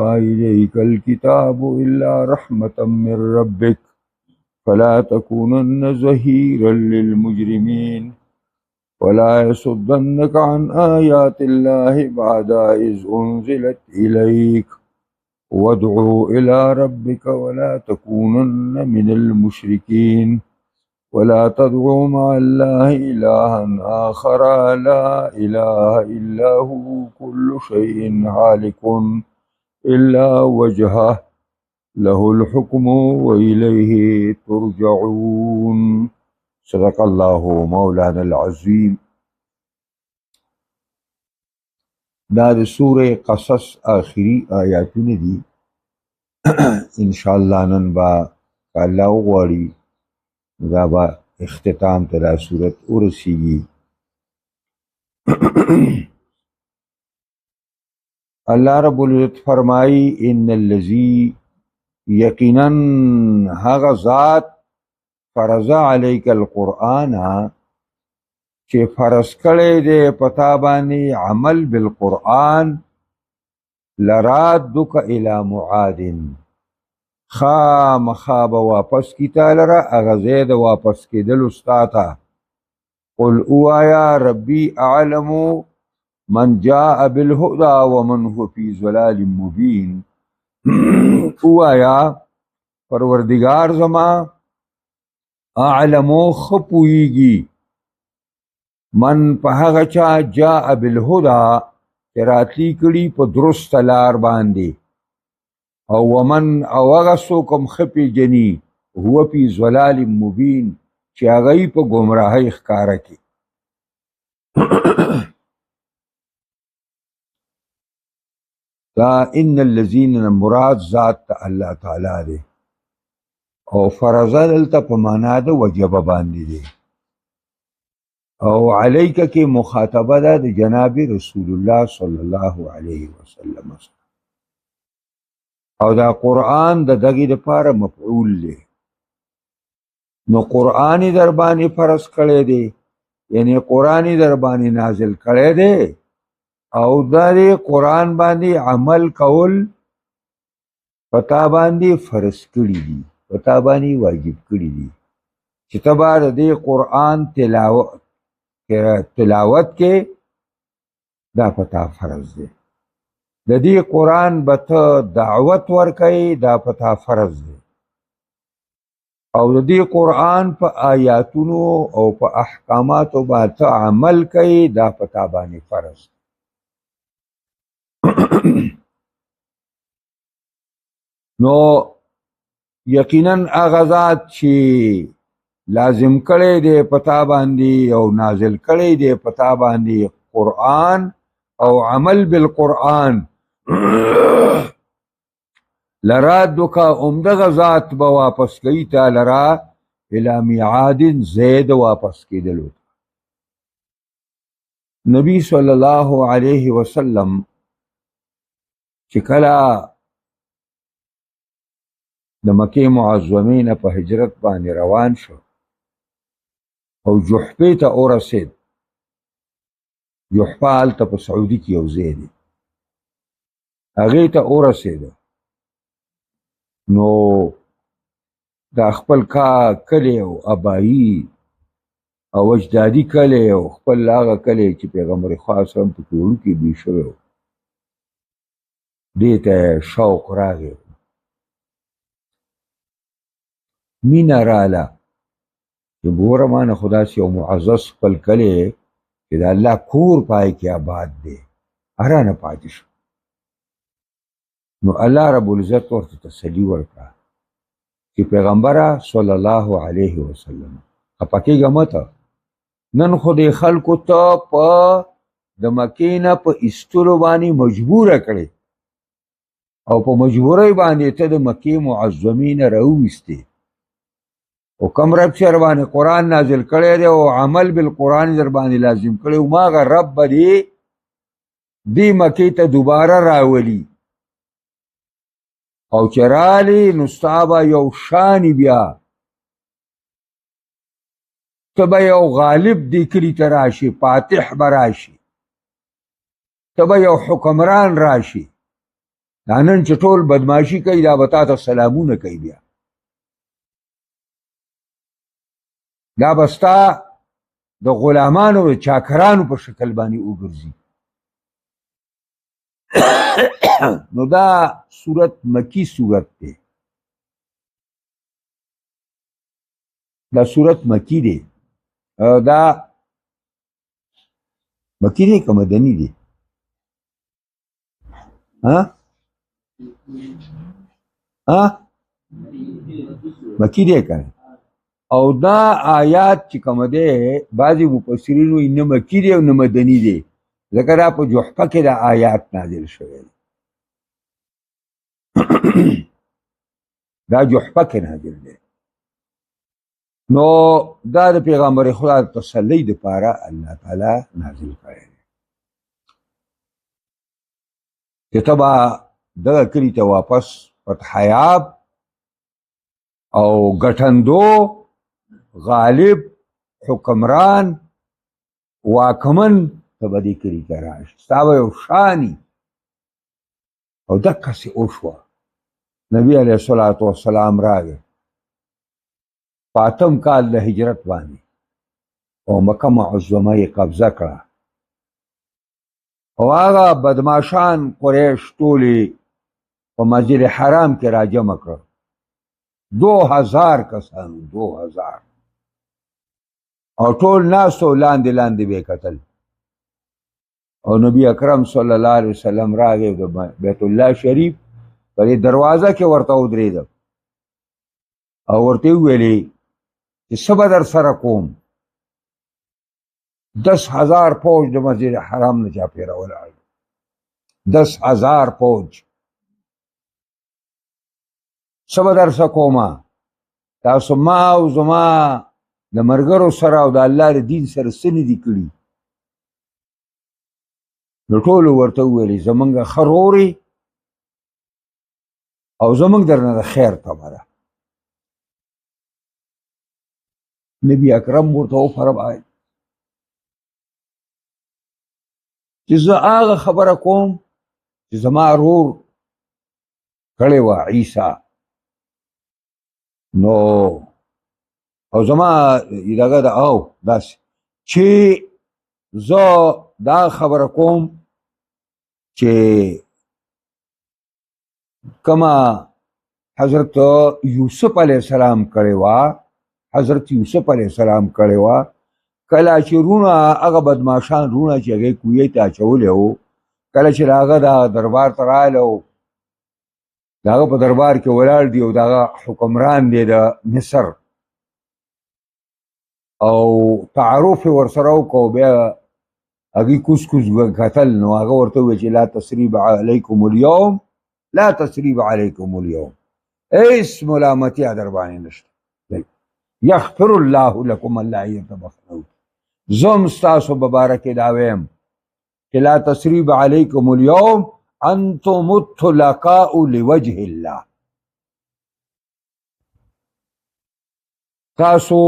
إليك الكتاب إلا رحمة من ربك فلا تكونن ظهيرا للمجرمين ولا يصدنك عن آيات الله بعد إذ أنزلت إليك وادع إلى ربك ولا تكونن من المشركين ولا تدع مع الله إلها آخر لا إله إلا هو كل شيء هالك إلا وجهه له الحكم وإليه ترجعون. صدق الله مولانا العظيم. دا د سورة قصص آخری آیاتونه دي. انشاءاللہ نن با الله وغواړي دا با اختتام ته دا سورت ورسیږي. الله رب العزت فرمائی ان الذی یقینا هغه ذات فرض علیک القرآن چې فرض کړی دی پتا باندې عمل بالقرآن لرادک الی معاد خامخا به واپس کی تعالی را هغه ځای د واپس کېدلو ستا ته. قل اوایا ربی اعلم من جاء بالهدى ومن هو في ضلال مبين. اوایا پروردگار زما اعلمو خپویږي من په هغه چا جاء بالهدى چې راتلی کړي په درست لار باندې او ومن او هغه څوک هم خپې جني هو فی ضلال مبین چې هغه په ګمراهۍ ښکاره کې. دا ان الذین مراد ذات الله تعالی دی او فرض دلته په معنا د وجب باندې دی او علیک کې مخاطبه ده د جناب رسول الله صلی الله علیه وسلم او دا قرآن د دغې لپاره مفعول دی. نو قرآن در باندې فرض کړی دی یعنی قرآن در باندې نازل کړی دی او دا دی قرآن باندې عمل کول پتا باندې فرض کړی دي پتا باندې واجب کړی دي چې تبا د دې قرآن تلاوت کې دا پتا فرض دی. د دې قرآن به ته دعوت ورکوي دا پتا فرض دی او د دې قرآن په آیاتونو او په احکاماتو باندې عمل کوي دا پتا باندې فرض دی. نو یقینا هغه ذات چې لازم کړی دی پتا باندې او نازل کړی دی پتا باندې قرآن او عمل بالقرآن لرادک عمدغه ذات به واپس کوي تا لرا الی میعاد زید واپس کېدلو. نبی صلی الله علیه وسلم چې کله د مکې معظمې نه په هجرت باندې روان شو او جحفې ته ورسېد. جحفه هلته په سعودي کې یو ځای دی هغې ته ورسېده نو دا خپل کلی او ابایي او اجدادي کلی او خپل هغه کلی چې پیغمبر خاص هم په وړوکې بي شوی و دې ته شوق راغی مینه راله چې ګوره مانه خو داسې یو معزز خپل کلی چې د الله کور پای کې آباد دی ارانه پاتې شو. نو الله رب العزت ورته تسلي ورکړه چې پیغمبره صلی الله علیه وسلم خفه کېږه مته نن خو دې خلکو ته په د مکې نه په ایستلو باندې مجبوره کړې او په مجبورۍ باندې ته د مکې معظمې نه راوویستې او کوم رب چې در باندې قرآن نازل کړی دی او عمل بالقرآن در باندې لازم کړی او ماغه رب به دې مکې ته دوباره راولي او چې رالی نو ستا به یو شاني بیا ته به یو غالب دې کلي ته راشي فاتح به راشي ته به یو حکمران راشي دا نن چې ټول بدماشي کوي دا به تا ته سلامونه کوي بیا دا به ستا د غلامانو د چاکرانو په شکل باندې وګرځي نو دا صورت مکی صورت دی دا صورت مکی دی دا مکی دی که مدنی دی مکی دی کنه او دا آیات چې کوم دی بعضې مفسرین وایي نه مکی دی او نه مدني دی ځکه دا په جحفه کې دا آیات نازل شوی دی دا جحفه کې نازل دی نو دا د پیغمبر خدا د تسلی دپاره الله تعالی نازل کړی دی چې ته به دغه کلي ته واپس فتحیاب او ګټندو غالب حکمران واکمن ته به دې کلي ته راشي ستا به یو شاني او دقسې وشوه نبي علیه الصلاة والسلام راغی په 8 کال د هجرت باندې او مکه معظمه یې قبضه کړه او هغه بدماشان قریش ټولې په مسجد حرام کې راجمع کړه 2000 کسانو 2000 او ټول ناستو لاندې لاندې به کتل او نبی اکرم صلی الله علیه وسلم راغی د بیت الله شریف په دروازه کې ورته ودرېد او ورته ویلي چې څه به در سره کوم 10,000 فوج د مسجد حرام نه چاپېره ولاړ 10,000 فوج څه به در سره کومه تاسو ما او زما د ملګرو سره او د الله د دین سره څه نه دي کړي نو ټولو ورته وویلې زمونږ ښه رورې او زمونږ درنه د خیر تمه ده نبی اکرم ورته وفرمایل چې زه هغه خبره کوم چې زما رور کړې وه عیسی نو او زما دغه ده او داسې چې زه دا خبره کوم چې کما حضرت یوسف علیه السلام کړې وه حضرت یوسف علیه السلام کړې وه کله چې رونه هغه بدماشان رونه چې هغې کویې ته اچولی وو کله چې د هغه د دربار ته راغلی و د هغه په دربار کې ولاړ دي او د هغه حکمران دی د مصر او تعارف یې ورسره وکړو بیا هغې کوز کوز کتل نو هغه ورته وویل چې لا تسریب علیکم اليوم لا تسریب علیکم اليوم هیڅ ملامتیا در باندې نشته یغفر الله لکم الله یتبخنو زم ستاسو ببارکې دا ویم چې لا تسریب علیکم اليوم انتم الطلقاء لوجه الله تاسو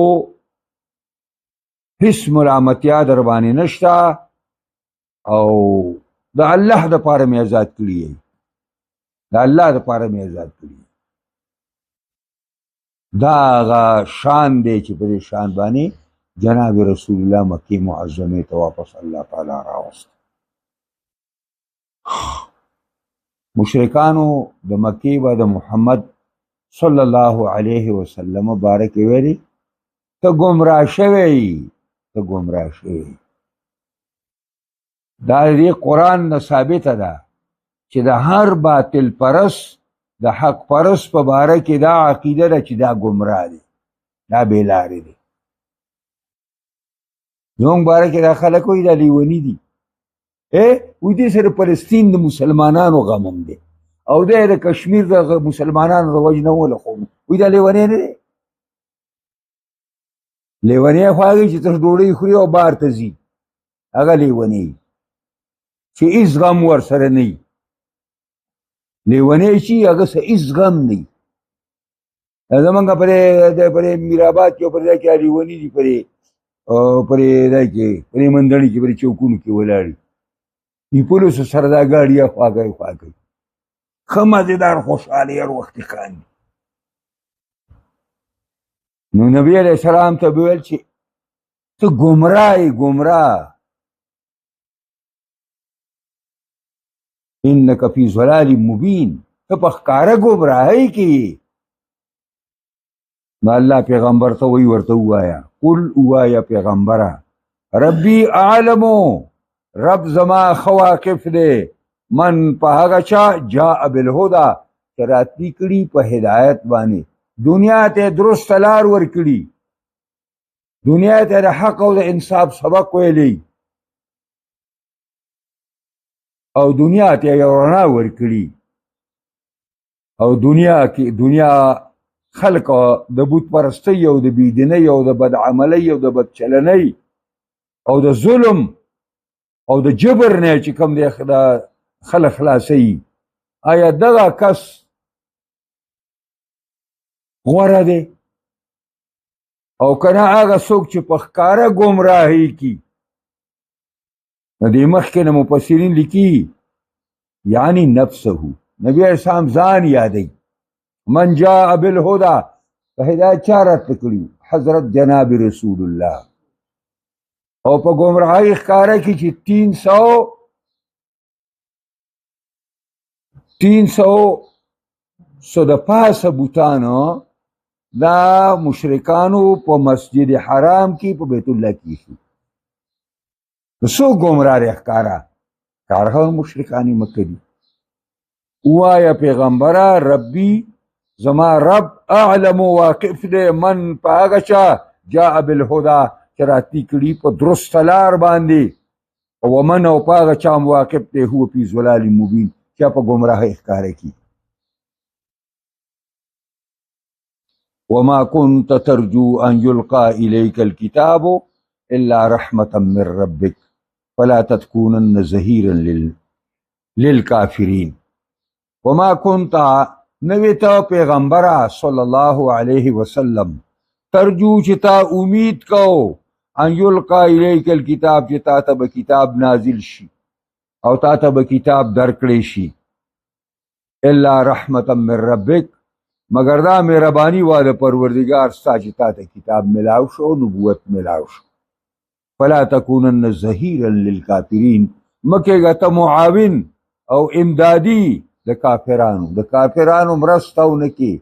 هیڅ ملامتیا در باندې نشته او د الله د پاره مې آزاد کړي د الله د پاره مې آزاد کړي دا هغه شان دی چې په دې شان باندې جناب رسول الله مکې معظمې ته واپس الله تعالی راوست مشرکانو د مکې به د محمد صلی الله علیه وسلم بارک ویلي ته ګمراه شوی ته ګمراه شوی دا دې قرآن نه ثابته ده چې د هر باطل پرست د حق پرست په باره کې دا عقیده ده چې دا ګمراه دی دا بې لارې دی زموږ باره کې دا خلک وایي دا لیوني دي وایي دې سره فلسطین د مسلمانانو غم هم دی او دی د کشمیر د مسلمانانو د وجې نه ولخو وایي دا لیونی نه دی لیونی خو هغه چې تر ډوډۍ خوري او بار ته ځي هغه لیونی چې هېڅ غم ورسره نه وي لیونی چې هغه څه هېڅ غم نه وي زمونږ په دې میرآباد کې او په دې کې لیوني دي په دې مندړي کې په دې چوکونو کې ولاړ دي پولیسو سره دا ګاډي خوا کوي ښه مزېدار خوشحالي هر وخت یې خاندي. نو نبي علیه السلام ته ویل چې ته ګمراه انک فی ضلال مبین، ته په ښکاره ګمراهۍ کې. نو الله پیغمبر ته وی ورته ووایه قل ووایه پیغمبره ربي اعلمو، رب زما ښه واقف دی من په هغه چا جاء بالهدى چې راتلي کړي په هدایت باندې، دنیا ته درسته لار ورکړي، دنیا ته د حق او د انصاف سبق ویلی او دنیا ته یو رڼا ورکړي. او دنیا خلق د بت پرستۍ او د بيدینۍ او د بد عملۍ او د بد چلنۍ او د ظلم او د جبر نه چې کوم دی خلق خلاصوي. آیا دغه کس غوره دی او کنه هغه څوک چې په ښکاره ګمراهۍ کی؟ د دې مخکې نه مفسرین لیکي یعنی نفسه، نبی اسلام ځان یادوي. من جاء بالهدى په هدایت چا راته کړي؟ حضرت جناب رسول الله. او په ګمراهۍ ښکاره کې چې 300 د پاسه بوتانو دا مشرکانو په مسجد حرام کې په بیت الله کې شي. څو ګمراه ښکاره کارها مشرکانی مکه دي. ووایه پیغمبره ربي زما رب اعلم واقف دی من په هغه چا جاء بالهدى چې راتلي کړي په درسته لار باندې، او من او په هغه چا واقف دی هو فی ضلال مبین چې په ګمراهۍ ښکاره کی. وما كنت ترجو ان يلقى اليك الكتاب الا رحمة من ربك فلا تكونن ظهيرا للكافرين. وما كنت نویت پیغمبرہ صلی اللہ علیہ وسلم ترجو چتا امید کو ان یلقا الیک الکتاب چتا تب کتاب نازل شي او تا تب کتاب درکړی شي الا رحمتا من ربک مگر دا مهربانی واده پروردگار ستا چې تا ته کتاب ملاو شو نبوت ملاو شو. فلا تکونن ظهیرا للکافرین مکیگا تا معاون او امدادی د کافرانو مرستاو نکی،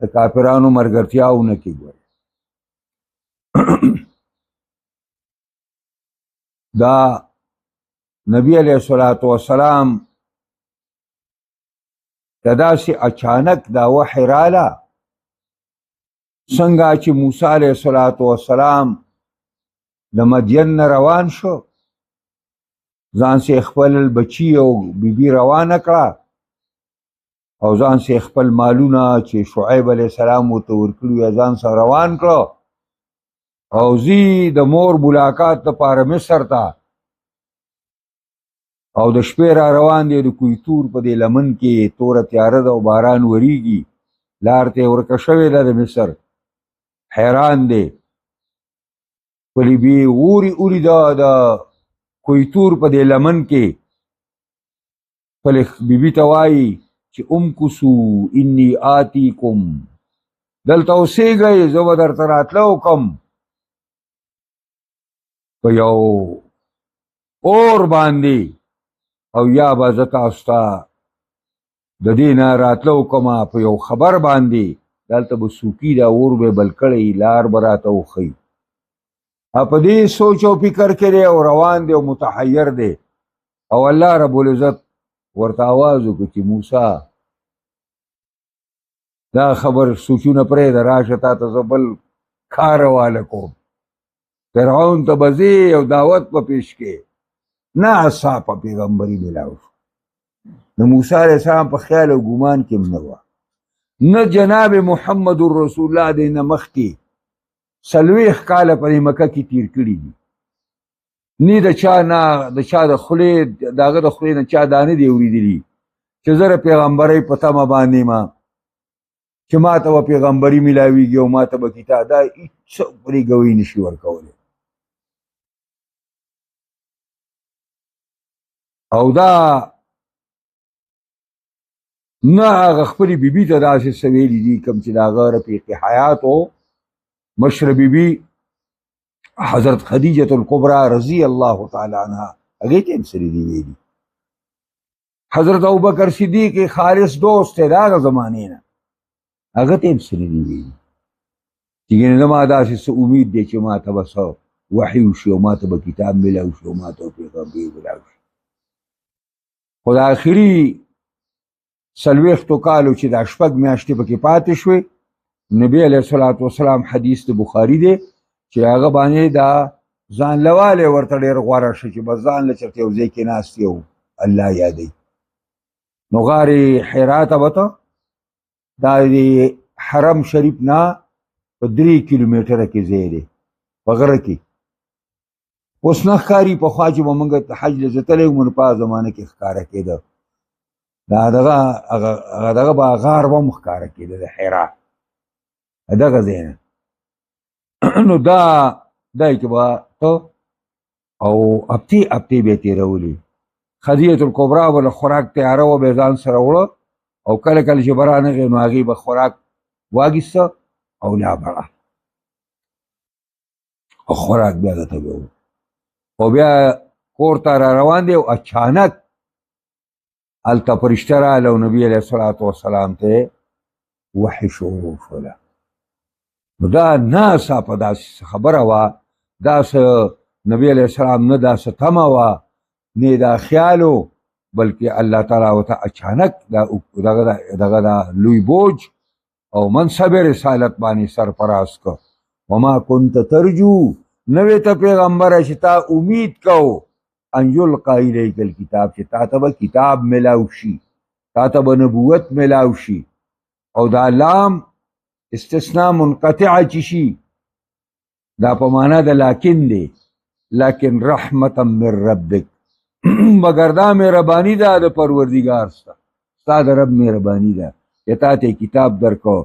د کافرانو مرګرتیاو نکی. دا نبی علیہ الصلوۃ والسلام تداسي اچانک دا وحی رالا څنګه چې موسی علیہ الصلوۃ والسلام د مدین روان شو، ځان سي خپل بچی او بیبي روان کړه او ځان سي خپل مالونه چې شعیب علیہ السلام ورته ورکړي ځان سره روان کړه او زی د مور ملاقات لپاره مصر ته او د شپې را روان دی. د کوی تور په دې لمن کې توره تیاره ده او باران وریږي، لار ته ورکه شوې ده د مصر. حیران دی پلی بی اوری دا د کوی تور په دې لمن کې پلی بیبي ته وایي چې امکسو انی آتیکم، دلته اوسېږئ زه به درته راتله وکم په یو اور باندې، او یا به زه تاسو ته د دې نه راتله وکمه په یو خبر باندې، دلته به سوکي دا اور به بل کړی لار به راته وښیي. په دې سوچ او فکر کې دی او روان دی او متحیر دی. او الله رب العزت ورته آواز وکړي چې موسی دا خبر سوچونه پرېږده راشه تا ته زه بل کار حواله کوم. فرعون ته به ځې او دعوت به پیش کې نه صافه پیغمبري ملاو شو. د موسی علیه السلام په خیال او ګمان کې نه وه، نه جناب محمد رسول الله دی نه مخکې 40 کاله په مکه کې تیر کړي دي، نه د چا نه د چا د خولې دغه د خولې نه چا دانه دی اورېدلي چې زه پیغمبرۍ په تمه باندې ما چې ما ته به پیغمبري میلاویږي او ما ته به کتاب، دا هېڅ پرې ګوی نشي ورکولی. او دا نه هغه خپلې بیبي ته داسې څه ویلي دي کوم چې د هغه رفیق حیات و مشره بیبي حضرت خدیجة الکبرى رضی الله تعالی عنها هغې ته هم څه دي ویلي. حضرت ابوبکر صدیق خالص دوست دی د هغه زمانې نه هغه ته هم څه دي ویلي چې ګینې زما داسې څه امید دی چې ما ته به څه وحي وشي او ما ته به کتاب میلاو شي او ما ته به پیغمبر میلاو شي. خو د آخري 40 کالو چې دا 6 میاشتې پکې پاتې شوې نبی علیه الصلاة والسلام حدیث د بخاري دی چې هغه باندې دا ځان لوالی ورته ډېر غوره شي چې بس ځان له چېرته یو ځای کې ناست یو الله یادوي. نو غارې حرا ته به ته دا د حرم شریف نه په 3 کیلومیټره کې ځای دی په غره کې. اوس نه ښکاري پخوا چې به موږ حج له زه تللی وم نو په هغه زمانه کې ښکاره کېده دا دغه به غار به هم ښکاره کېده د حرا دغه ځای نه. نو دای کې به ته او هفتې به یې تېرولې. خدیجة الکبرى به له خوراک تیاره وه به یې ځان سره وړه او کله کله چې به رانغې نو هغې به خوراک واخیسته او لا بړه او خوراک بیا دته به و او بیا کور ته را روان دی او اچانک هلته فرشته راغله او نبي علیه الصلاة والسلام ته وحي شروع شوله. نو دا ناڅاپه داسې خبره وه دا څه نبي علیه السلام نه دا څه تمه وه نه دا خیال و بلکې الله تعالی ورته اچانک دغه دا لوی بوج او منصب رسالت باندې سرفراز کو. وما كنت ترجو نوې ته پیغمبره چې تا امید کو ان یلقا الیک الکتاب چې تا ته به کتاب میلاو شي تا ته به نبوت میلاو شي او دا لام استثناء منقطع چې شي دا په معنا د لکن دی لکن رحمتا من ربک مگر دا مهرباني ده د پروردګار ستا د رب مهرباني ده چې تا ته کتاب درکو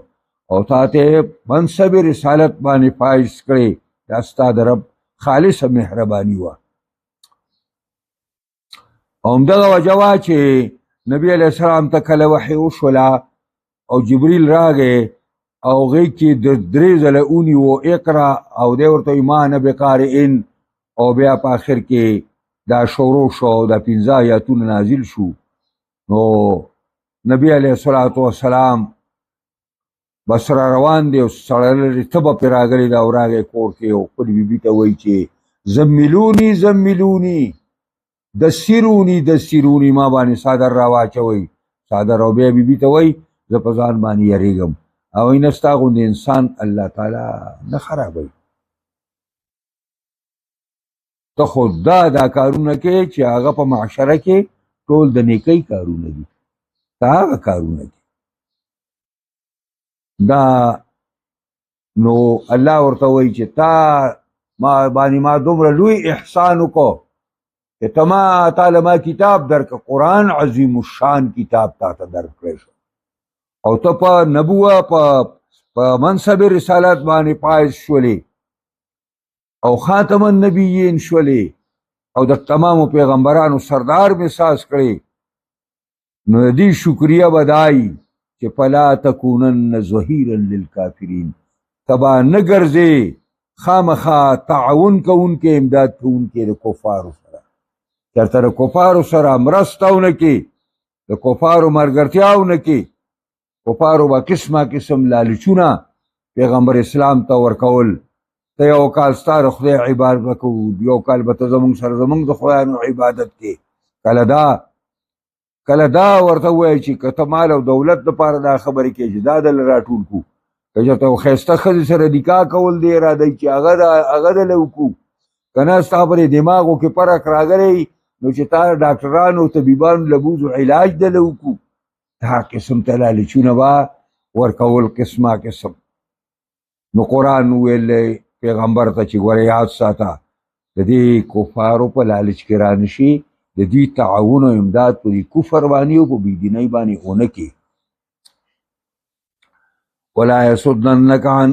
او تا ته منصب رسالت باندې فایز کړې دا ستا د رب خالصه مهرباني وه. او همدغه وجه وه چې نبي علیه السلام ته کله وحي وشوله او جبریل راغی او هغې کې د 3 ځله ونیو اقرا او دی ورته وایي ما نه بقارئن او بیا په آخر کې دا شروع شو دا 15 آیاتونه نازل شو. نو نبی علیه الصلاة والسلام بس را روان دی او سړی لرې تبه پرې راغلی ده او راغی کور کې او خپلې بیبي ته وایي چې زمیلوني دسیروني ما باندې څادر را واچوئ څادر او بیا بیبي ته وایي زه په ځان باندې یریږم او نه ستا غوندې انسان الله تعالی نه خرابوي. ته خو دا کارونه کې چې هغه په معاشره کې ټول د نیکۍ کارونه دي ته هغه کارونه دي دا. نو الله ورته وایي چې تا ما باندې ما دومره لوی احسان وکړو چې ته تعالی ما کتاب درکړه قرآن عظیم الشان کتاب تا ته درکړی شو او ته په نبوه په منصب رسالت باندې فایز شولې او خاتم النبیین شولې او د تمامو پیغمبرانو سردار مې ساز کړې. نو د دې شکریه به دای چې فلا تکونن ظهیرا للکافرین تبا نه ګرځې خامخا تعاون کوونکې امداد کوونکې د کفارو سره چېرته د کفارو سره مرسته ونه کې د کفارو ملګرتیا ونه کې. کفارو به قسم لالچونه پیغمبر اسلام ته ورکول ته یو کال ستا د خدای عبادت وکړو یو کال به ته زمونږ سره زمونږ د خدایانو عبادت کې کله دا ورته ووایي چې که ته مال او دولت دپاره دا خبرې کې چې دا دله راټول کړو که چېرته یو ښایسته ښځې سره نکاح کول دی ارادی چې هغه دله وکړو که نه ستا پرې دماغو کې فرق راغلی نو چې تا ډاکټرانو طبیبانو لبوزو علاج دله وکړو دا قسم ته لالچونه به ورکول قسم. نو قرآن وویل پیغمبر ته چې ګوره یاد ساته د دې کفارو په لالچ کې رانشي د دوی تعاون او امداد په دې کفر باندې او په بېدینۍ باندې ونه کې. ولا يصدنك عن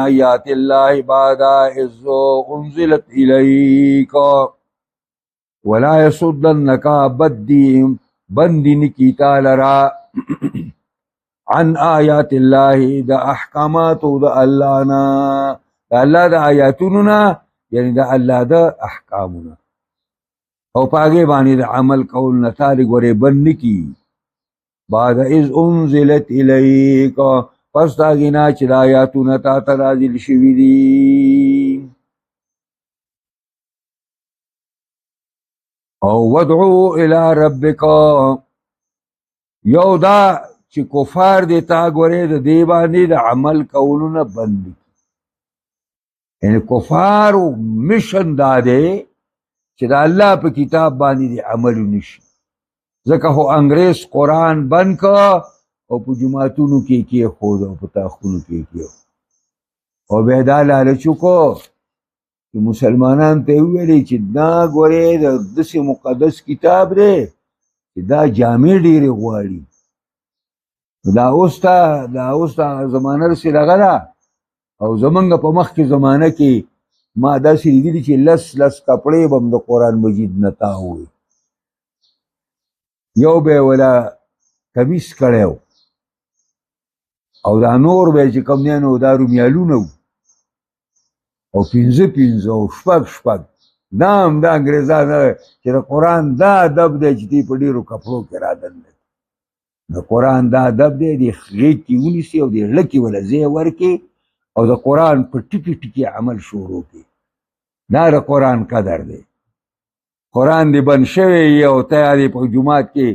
آیات الله بعد إذ أنزلت إلیک ولا يصدنك بندی نکی تعالی را عن آیات الله د احکامات د الله نه، د الله د آیاتونو نه، یعنی د الله د احکامونه، او پاګې باندې د عمل کول نه تالی ګورې بند نکي. بعد اذ انزلت الیک، پس دا غینا چې د آیاتونه تا ته نازل شوي دي. او ودعو الى ربک، یو دا چې کفار دی تا ګورې د دې باندې د عمل کولو نه بند دي. یعنی کفارو مشن دا دی چې د الله په کتاب باندې د عمل نشي. ځکه خو انګریز قرآن بند که او په جماعتونو کې کېښود او په تاخونو کې کېښود، او بیا دا لالچ وکړو چې مسلمانانو ته یې وویلې چې دا ګورې د داسې مقدس کتاب دی چې دا جامې ډېرې غواړي. دا اوس ته زمانه رسې دغه ده، او زمونږ په مخکې زمانه کې ما داسې لیدلي چې لس کپړې به هم د قرآن مجید نه تاووي. یو به یې ولا کمیس کړی و، او دا نور به یې چې کوم دی نو دا رومیالونه وو، او پنځه او شپږ. دا هم دا انګریزان چې د قرآن دا ادب دی چې دی په ډېرو کپړو کې رادنډي. د قرآن دا ادب دی د غېږ کې ونیسي او د زړه کې وله ځای ورکړي او د قرآن په ټکي ټکي عمل شروع کړي. دا د قرآن قدر دی. قرآن دی بند شوی او ته دی په جماعت کې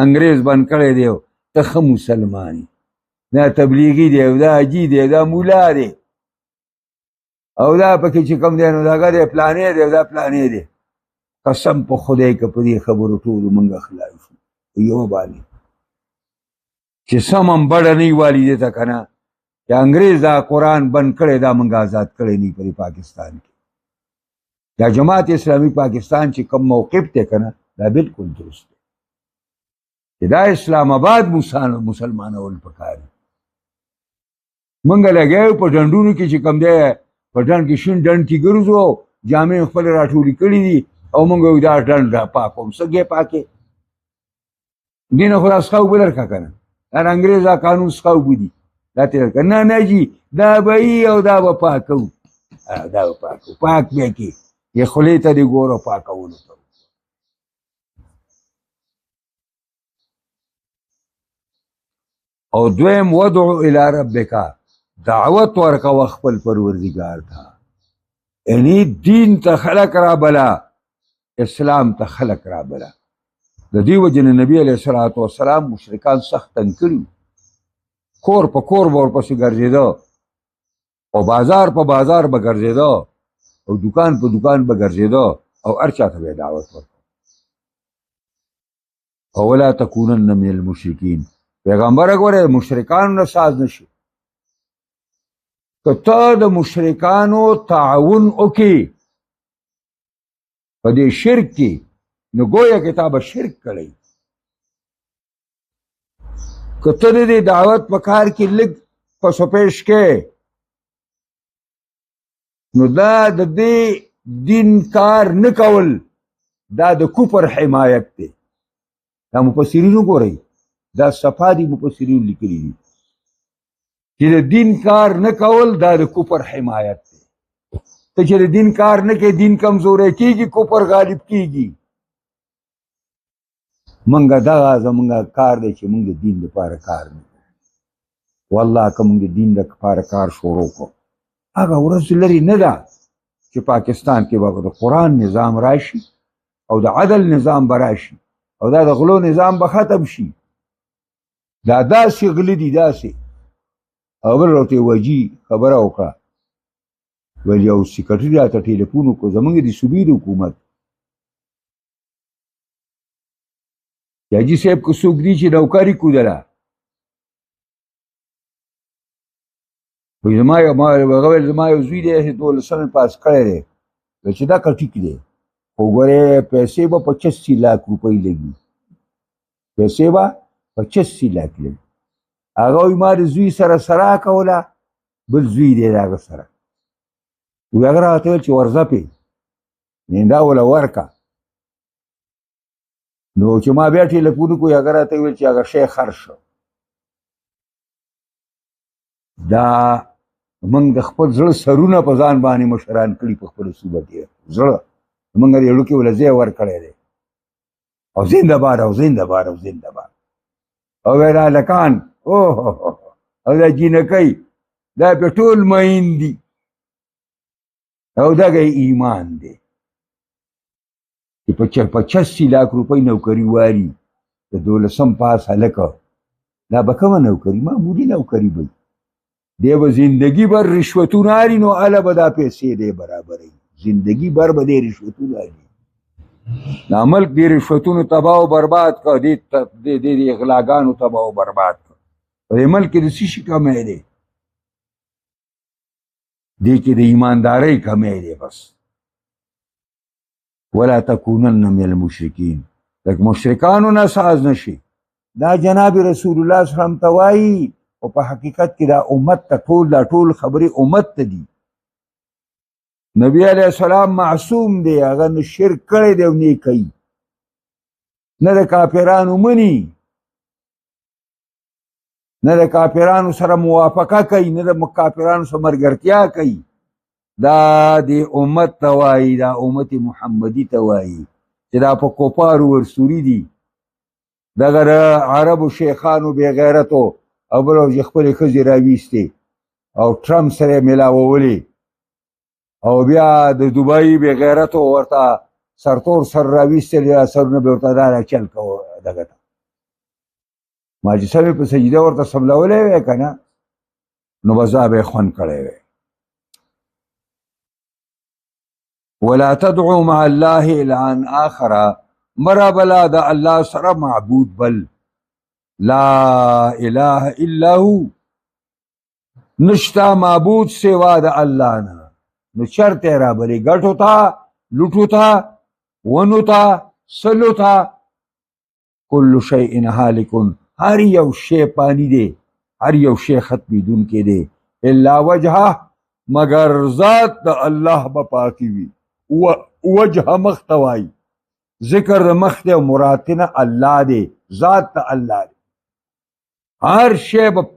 انګریز بند کړی دی، ته ښه مسلمان یې. دا تبلیغي دی او دا حاجي دی دا مولا دی او دا پکې چې کوم دی نو دغه دی پلانې دی او دا پلانې دی. قسم په خدای که په دې خبرو ټولو موږ خلاف شو په یوه باندې چې سم هم بډه نه والي دی ته که نه چې انګریز دا قرآن بند کړی دا موږ آزاد کړی نه په پاکستان کې. دا جماعت اسلامی پاکستان چې کوم موقف دی که نه دا بالکل درست دی چې دا اسلام آباد مسلمانول پکار دي. موږ لګیا په ډنډونو کې چې کوم دی په ډنډ کې شین ډنډ کې ګرځو، جامې خپلې راټولې کړي دي او موږ وایو دا ډنډ را پاکوم. سګې پاکې دې نه خو دا څښه اوبه درکړه که نه، دا انګریز دا قانون څښه اوبه دي دا تېر کړه. نه جي دا به یي او دا به پاکوو. دا به پاکوو، پاک بیا کې یې خولې ته دې ګوره پاکولو ته. او دویم ودعو الى ربک، دعوت ورکوه خپل پروردګار ته. یعنی دین ته خلق را بلا، اسلام ته خلق را بلا. د دې وجې نه نبي علیه الصلاة والسلام مشرکان سخت تنګ کړي، کور په کور به ورپسې ګرځېده او بازار په بازار به ګرځېده او دکان په دکان به ګرځېده او هر چا ته به یې دعوت ورکړه. او ولا تکونن من المشرکین، پیغمبره ګوره مشرکانو نه ساز نشي. که ته د مشرکانو تعاون وکړي په دې شرک کې نو ګویا کې تا به شرک کړی. که ته د دې دعوت په کار کې لږ پس و پیش کې نو دا د دې دین کار نه کول دا د کفر حمایت دی. دا مفسرینو ګورئ دا صفا دي مفسرینو لیکلي دي چې د دین کار نه کول دا د کفر حمایت دی. ته چې د دین کار نه کوې دین کمزوری کېږي، کفر غالب کېږي. منګه دغه زمونږ کار دی چې موږ د دین لپاره کار نه کوو. والله که موږ د دین لپاره کار شروع کړو هغه ورځ لرې نه ده چې پاکستان کې به د قرآن نظام راشي او د عدل نظام به راشي او دا د غلو نظام به ختم شي. دا داسې غلي دي داسې. او بل راته وجي خبره وکړه ویل یو سیکرټري راته ټلیفون وکړو زموږ د صوبې د حکومت چې حاجي صاحب که څوک دي چې نوکري کودله زما یو زوی دی 12 پاس کړی دی چې دا که ټیک دی خو ګورې پیسې به 85 लाख روپۍ لګي. پیسې به 85 लाख لګي. هغه وایي ما د زوی سره سره کوله بل زوی دی د هغه سره وی هغه راته ویل چې ورځه پې دا وله ورکه نو چې ما بیا ټیلیفون کوی هغه راته ویل چې هغه شی خر شو. دا موږ د خپل زړه سرونه په ځان باندې مشران کړي په خپل صوبه کې زړه موږ د یړو کې ولځي ورکړی دی او زنده باد او زنده باد او زنده باد او ویرا لکان او دا جینکۍ دا په ټول مین دي او دغه ایمان دی چې په 85 لاک روپۍ نوکري واري د 12 پاس هلکه دا به کومه نوکري معمولي نوکري به دی به زندگی بر رشوتونه اړي نو هله به دا پیسې دی برابروي زندگی بر به دی رشوتونه اړي دا ملک دی رشوتونو تباه و برباد که دی اغلاګانو تباه و برباد که په دې ملک کې د څه شي کمی دی دې کې د ایماندارۍ کمی دی بس ولا تکونن من المشرکین لکه مشرکانو نه ساز نشي دا جناب رسول الله صلی الله علیه وسلم ته وایي او په حقیقت کې دا امت ته ټول خبرې امت ته دي نبی علیہ السلام معصوم دی هغه نه شرک کړی دی او نه کوي نه د کافرانو مني نه د کافرانو سره موافقه کوي نه د کافرانو سره ملګرتیا کوي دا د امت ته وایي دا امت محمدي ته وایي چې دا په کوپارو ورسوري دي دغه عربو شیخانو بې غیرتو او بل چې خپلې ښځې راویستې او ټرمپ سره یې میلاوولې او بیا د دوبۍ بې غیرتو ورته سرتور سر راویستل سرونه به ورته دا چل کوه دغه ته ماجسه مې په سجده ورته سملولی وی که نه نو به زه به یې خوند کړی وی ولا تدعو مع الله الها آخر مرابلا د الله سره معبود بل لا اله الا هو نشتا معبود سوا د الله نه نو شرط یې رابلې ګټو ته لوټو ته ونو ته سلو ته کل شیء هالک هر یو شی پانی دی هر یو شی ختمیدونکی دی الا وجهه مگر ذات د الله به پاکی وي وجه مخ ته وایي ذکر د مخ دی او مراد نه الله دی ذات د الله دی هر شی به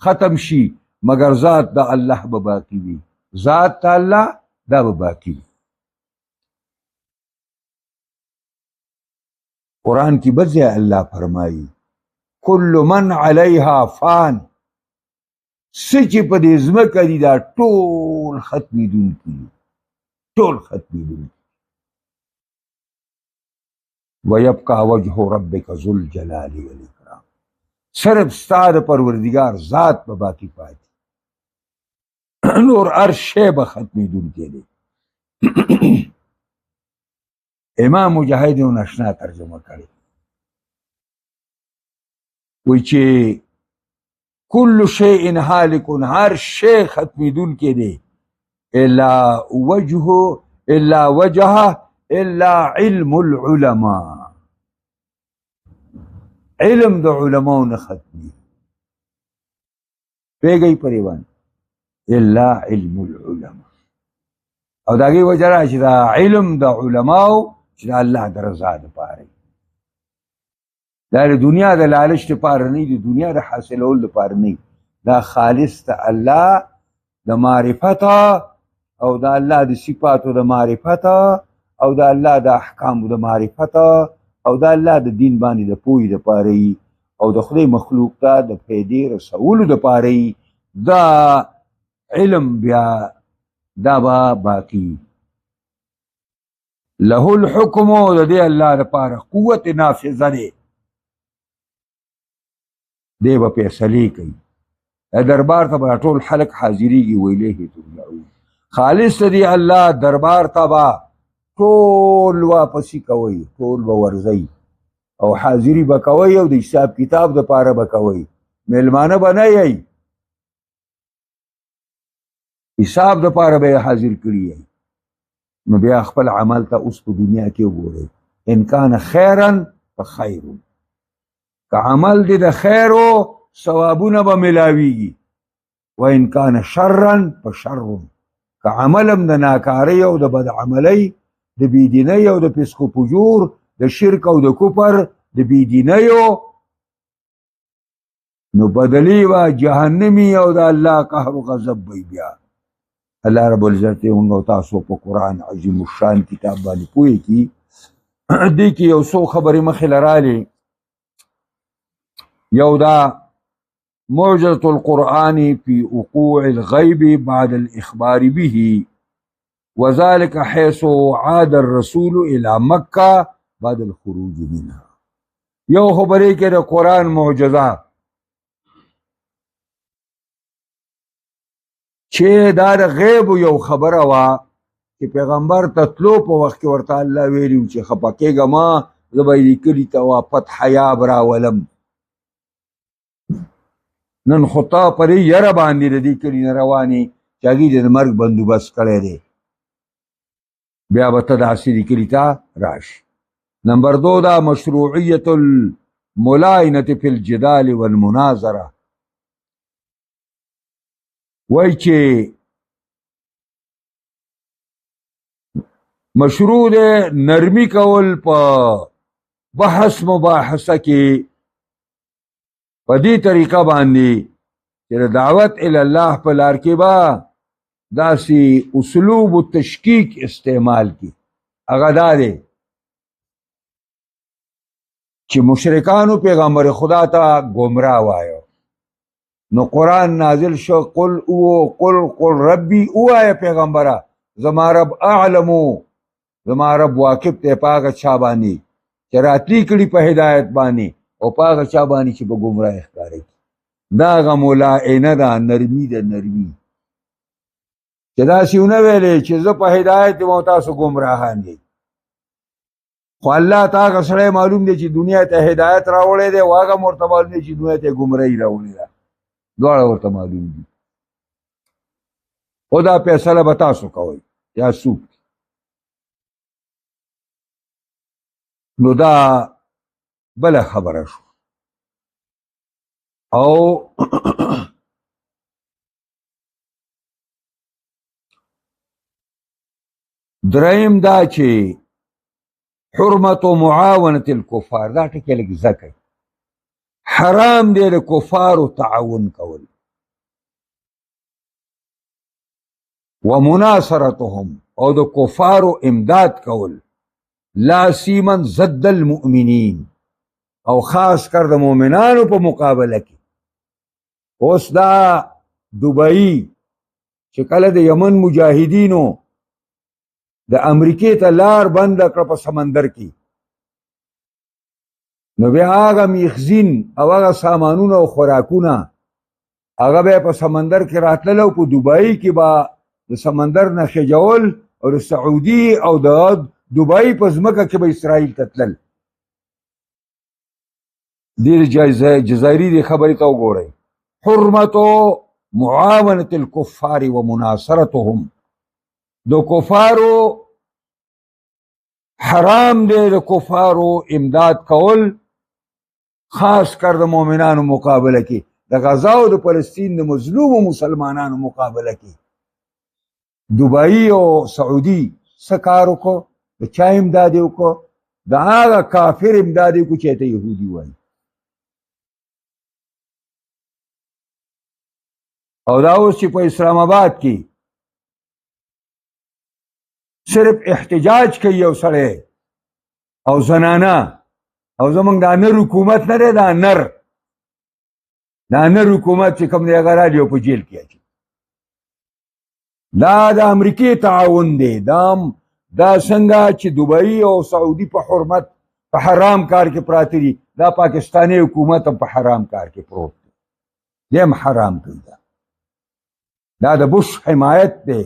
ختم شي مگر ذات د الله به باقی وي ذات د الله دا به باقی وي قرآن کی بځای الله فرمایي کل من علیها فان څه چې په دې ځمکه دي دا ټول ختمېدونکي دي ټول ختمېدونکي ویبقى وجه ربک ذو الجلال والاکرام صرف ستا د پروردګار ذات به باقی پاتې نور هر شی به ختمېدونکی دی امام مجاهد یو ناشنا ترجمه کړې وی چې کل شیء هالک هر شی ختمېدونکی دی الا وجهه الا علم العلماء علم د علماء نه ختمي پیږي پریوان الا علم العلماء او داږي وجه را چې دا علم د علماء چې الله درزاد پاره دا د دنیا د لالچ لپاره نه د دنیا د حاصلولو لپاره نه دا خالص د الله د معرفت او د الله د صفاتو د معرفت او د الله د احکامو د معرفت او د الله د دین باندې د پوهې لپاره او د خدای مخلوق ته د پیدې رسولو لپاره دا علم بیا دا به باقی له الحکم د دې الله لپاره قوت نافذه دی دی به فیصلې کوي دربار ته به ټول خلک حاضریږي ویلیه ترجعون خالص دی الله دربار ته به ټول واپسی کوي ټول به ورځي او حاضری به کوي او د حساب کتاب دپاره به کوي میلمانه به نه یی حساب دپاره به یې حاضر کړي نو بیا خپل عمل ته اوس په دنیا کې وګورئ ان کان خیرا فخیر که عمل دی د خیرو ثوابونه به ملاویږي و ان کان شرا فشر که عمل هم د ناکارۍ او د بد عملۍ د بېدینۍ او د فسق و فجور د شرک او د کفر د بيدینیو نو بدلی و جهنمی او د الله قهر و غضب وي بیا. الله رب العزت موږ تاسو په قرآن عظیم الشان کتاب باندې پوهی کی دې کې یو څو خبرې مخې لرالې. یو دا معجزة القرآن في وقوع الغيب بعد الإخبار به وذلك حيث عاد الرسول إلى مكة بعد الخروج منها. یو خبرې کې د قرآن معجزه چې دا د غیب یو خبره وه چې پیغمبر ته تلو په وخت کې ورته الله ویلي چې خفه کېږه ما زه به یې لیکلي ته واپت حیاب راولم. نن خو تا په دې یره باندې د دې کلي نه روانې چې هغې د مرګ بندوبست کړی دی بیا به ته داسې لیکلي ته راشي. نمبر 2 دا مشروعیت الملاینة فی الجدال والمناظره. وای چې مشروع ده نرمی کول په بحث مباحثه کې په دې طریقه باندې چې دعوت الی الله په لار کې با داسې اسلوب التشکیک استعمال کی. هغه دا دی چې مشرکانو پیغمبر خدا ته گمراه وایو نو قرآن نازل شو قل ربی اوایا پیغمبره زما رب اعلمو زما رب واقف ته پاگه چا بانی چې راتلی کړي په هدایت بانی او پاگه چا بانی چې په گمراه ښکاري. دا هغه ملاعنه ده نرمی ده نرمی چې داسې ونه ویلې چې زه په هدایت یم او تاسو گمراهان دي. خو الله ته هغه سړی معلوم دی چې دنیا ته هدایت راوړی دی او هغه ورته معلوم دی چې دنیا ته ګمراهي راوړې ده. دواړه ورته معلوم دي. خو دا فیصله به تاسو کوئ یا څوک. نو دا بله خبره شو. او دریم دا چې حرمت و معاونت الکفار دا ټکی لږ زکئ. حرام دی د کفارو تعاون کول و مناصرتهم او د کفارو امداد کول لا سیمن ضد المؤمنین او خاص کر د مؤمنانو په مقابله کې. اوس دا دبئی چې کله د یمن مجاهدینو د امریکې ته لار بند کړه په سمندر کې نو بیا هغه میخزین او هغه سامانونه او خوراکونه هغه به په سمندر کې راتلل او په دبئی کې به د سمندر نه خجول او د سعودي او د دبئی په ځمکه کې به اسرائیل ته تلل. دې جزایري دې خبرې ته وګورئ. حرمت معاونة الكفار ومناصرتهم دو کفارو حرام دی د کفارو امداد کول خاص کر د مؤمنانو مقابله کې د غزا او د فلسطین د مظلومو مسلمانانو مقابله کې. دبئی او سعودي څه کار وکړو؟ د چا امداد یې وکړو؟ د هغه کافر امداد یې وکړو چې ته یهودي وایي. او دا اوس چې په اسلام آباد کې صرف احتجاج کوي یو سړی او زنانه او زمونږ دا نر حکومت نه دی دا نر حکومت چې کوم دی هغه راډیو په جیل کې اچي. دا د امریکې تعاون دی. دا څنګه چې دبئی او سعودي په حرمت په حرام کار کې پراته دي دا پاکستاني حکومت هم په حرام کار کې پروت دی. دی هم حرام کوي. دا د بوش حمایت دی.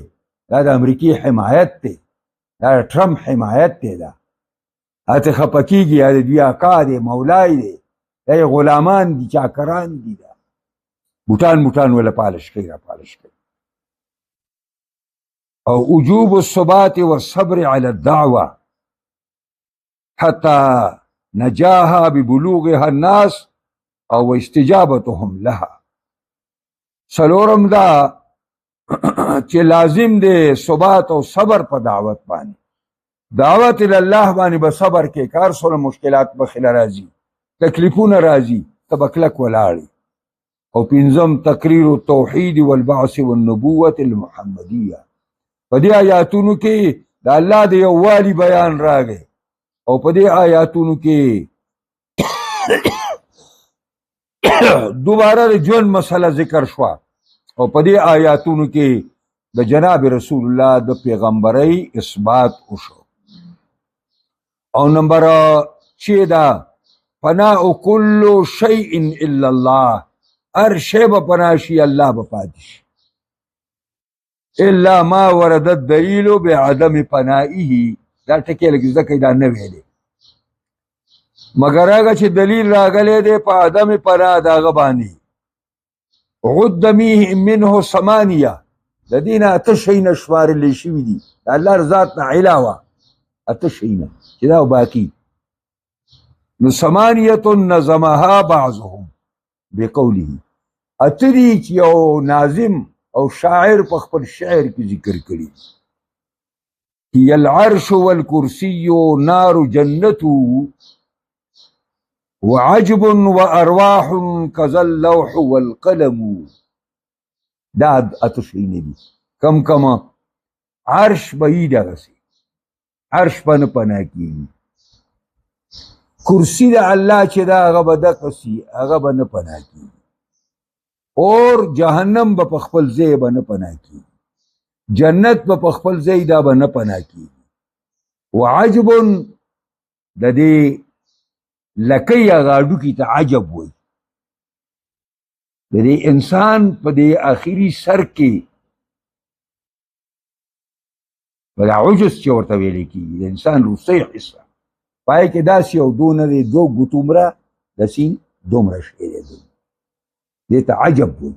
دا د امریکې حمایت دی. دا ټرمپ حمایت دی. دا هته خفه کېږي یا د دوی اکا دی مولای دی دا یې غلامان دي چاکران دي. دا بوټان ولا پالش کوي را پالش کوي. او وجوب الثبات والصبر على الدعوة حتى نجاها ببلوغها الناس او استجابتهم لها. سلورم دا چې لازم دی ثبات او صبر په دعوت باندې دعوت الله باندې به صبر کې، کار سره مشکلات بخله راځي، تکلیفونه راځي، تبکلک ولاړ. او پنځم تقریر التوحید والبعث والنبوة المحمدیه. په دې آیاتونو کې د الله د یووالي بیان راغی، او په دې آیاتونو کې دوباره د ژوند مسله ذکر شوه، او په دې آیاتونو کې د جناب رسول الله د پیغمبرۍ اثبات وشو. او نمبر 6 دا فناء كل شيء الا الله. هر شی به پناه شي، الله به پاتې شي. الا ما ورد الدلیل بعدم پنائه. دا ټکی لږ زده کړئ، دا نه ویلې، مګر هغه چې دلیل راغلی دی په عدم پناه د هغه باندې. عد منه 8، د دې نه 8 شیونه شمارلی شوي دي د الله ذات نه علاوه، 8 شیونه چې دا باقي. نو 8 نظمها بعضهم بقوله. 8 دي چې یو ناظم او شاعر په خپل شعر کې ذکر کړي. هي العرش والكرسي نار جنته وعجب وارواح كذا اللوح والقلم. دا 8 شیونه دي. کم کم عرش به یې دغسې، عرش به نه پناه کېږي. کرسی د الله چې دا هغه به دقسي، هغه به نه پناه کېږي. اور جهنم به په خپل ځای به نه پناه کېږي. جنت به په خپل ځای دا به نه پناه کېږي. وعجب د دې لکۍ هغه هډوکي ته عجب وایي. د دې انسان په دې آخري سر کې په دا عجز چې ورته ویلی کېږي، د انسان وروستی حصه پای کې داسې یو دونه دی، 2 ګوتومره داسې دومره شی دی، دې ته عجب وایي.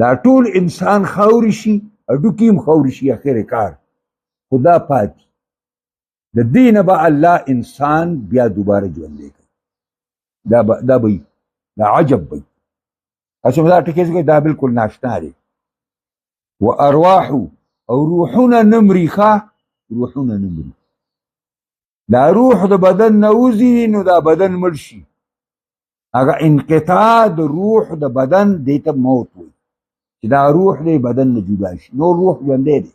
دا ټول انسان خاورې شي، هډوکي هم خاورې شي، اخر کار خدا پاتې. د دې نه به الله انسان بیا دوباره ژوندی کوي. دا به دا عجب به اصل دا ټکي څه دا بالکل ناشنا دی. و ارواح او روحونه نمري، ښه روحونه نمري. دا روح د بدن نه وځي نو دا بدن مړ شي. هغه انقطاع د روح د بدن دې ته موت وایي، چې دا روح دی بدن نه جدا شي، نور روح ژوندی دی.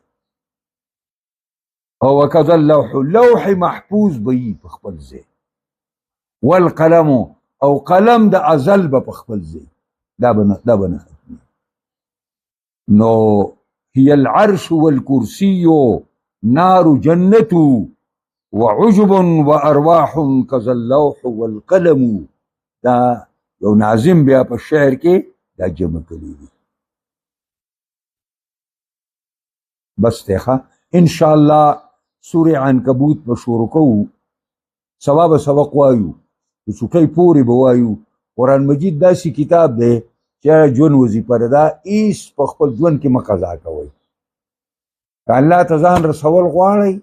او وکذا اللوح، لوح محفوظ به وي په خپل ځای. والقلم او قلم د ازل به په خپل ځای، دا به نه ختمي. نو هي العرش والكرسي نار جنة وعجب وارواح كذا اللوح والقلم. دا یو ناظم بیا په شعر کې دا جمع کړي دي. بس ته ان شاء الله سورة عنکبوت په شروع کوو. سبا به سبق وایو، د چوټۍ پورې به وایو. قرآن مجید داسې کتاب دی چې ژوند وظیفه ده، دا هیڅ په خپل ژوند کې مه قضا کوئ. که الله ته ځان رسول غواړئ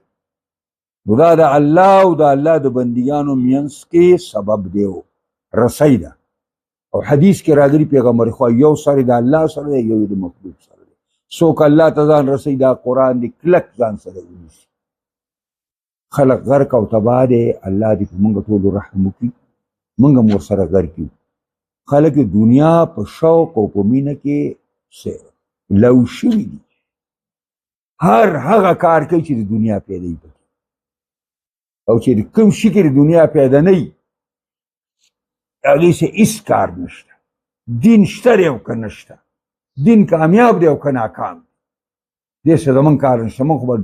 نو دا د الله او د الله د بندګانو منځ کې سبب دی، رسی ده. او حدیث کې راغلي پیغمبر خو یو سره د الله سره دی، یو د مخلوق سره دی. څوک الله ته ځان رسی دا قرآن دی کلک ځان سره ونیسي. خلق غرق او تباه دی. الله دې په موږ ټولو رحم وکړي، موږ هم ورسره غرق یو. خلق دنیا په شوق او په مینه کې لو شوي دي. هر هغه کار کوي چې د دنیا پیدا وي، او چې کوم شي کې د دنیا پیدا نه وي هغې سه هېڅ کار نشته. دین شته دی او که نشته، دین کامیاب دی او که ناکام دی، دې سه زمونږ کار نشته. موږ خو به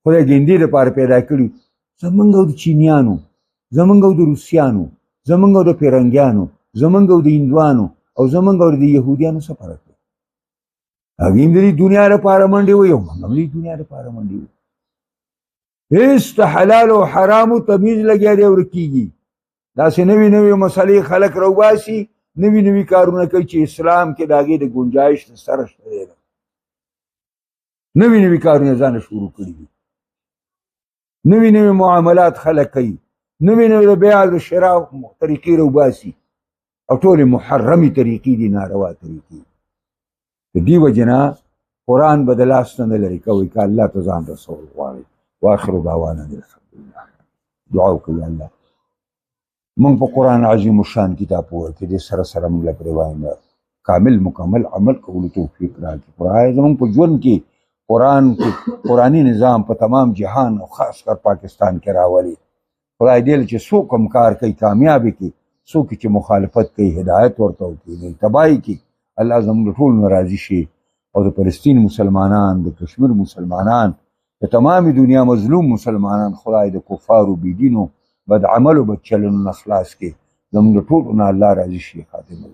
خدای ګیندې دپاره پیدا کړي. زمونږ او د چینیانو، زمونږ او د روسیانو، زمونږ او د پیرنګیانو، زمونږ او د هندوانو او زمونږ او د یهودیانو څه فرق دی؟ هغوی هم د دې دنیا لپاره منډې وایي او موږ هم د دې دنیا لپاره منډې وایو. هېڅ د حلال او حرامو تمیز لګیا دی او ورکېږي. داسې نوې نوې مسلې خلک راوباسي، نوي نوي کارونه کوي چې اسلام کې د هغې د ګنجایش سره شته دی. نوي نوي کارونه ځانه شروع کړي دي، نوي نوي معاملات خلک کوي، نوي نوي د بیع د شراء طریقې راوباسي، او ټولې محرمې طریقې دي، ناروا طریقې. د دې وجې نه قرآن به د لاس نه لري کوي که الله ته ځان رسول غواړي. واخر دعوانا الحمدلله. دعا وکړئ الله مونږ په قرآن عظیم الشان کتاب پوهه کې دې سره سره مونږ له پرې وایي کامل مکمل عمل کولو توفیق راکړي. خدای زموږ په ژوند کې قرآن کې قرآني نظام په تمام جهان او خاص کر پاکستان کې راولي. خدای دې چې څوک هم کار کوي کامیابي کې، څوک چې مخالفت کوي هدایت ورته وکړي، تباهي کې الله زموږ ټول راضي شي. او د فلسطین مسلمانان، د کشمیر مسلمانان، د تمامي دنیا مظلوم مسلمانان خدای د کفارو بيدینو بد عملو بد چلنو نه خلاص کړي. زموږ ټول نه الله راضي شي. خاتمه